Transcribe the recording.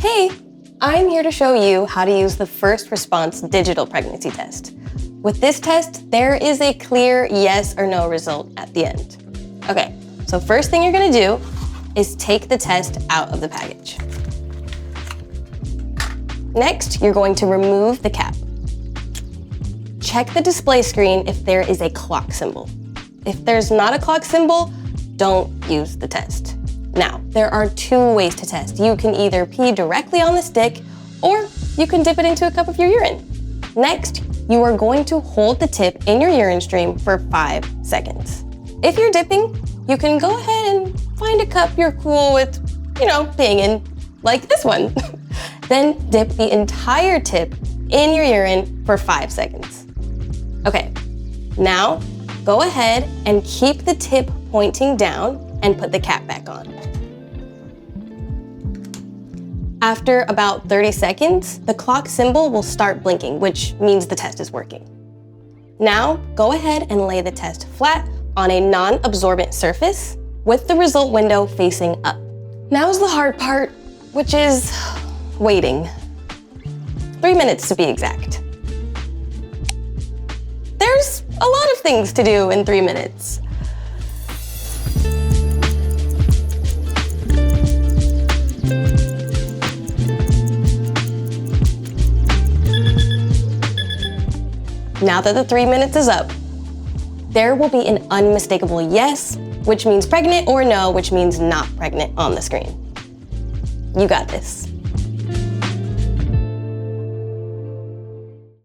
Hey, I'm here to show you how to use the first response digital pregnancy test. With this test, there is a clear yes or no result at the end. Okay, so first thing you're gonna do is take the test out of the package. Next, you're going to remove the cap. Check the display screen if there is a clock symbol. If there's not a clock symbol, don't use the test. Now, there are two ways to test. You can either pee directly on the stick, or you can dip it into a cup of your urine. Next, you are going to hold the tip in your urine stream for 5 seconds. If you're dipping, you can go ahead and find a cup you're cool with, peeing in, like this one. Then dip the entire tip in your urine for 5 seconds. Okay, now go ahead and keep the tip pointing down and put the cap back on. After about 30 seconds, the clock symbol will start blinking, which means the test is working. Now, go ahead and lay the test flat on a non-absorbent surface with the result window facing up. Now's the hard part, which is waiting. 3 minutes to be exact. There's a lot of things to do in 3 minutes. Now that the 3 minutes is up, there will be an unmistakable yes, which means pregnant, or no, which means not pregnant on the screen. You got this.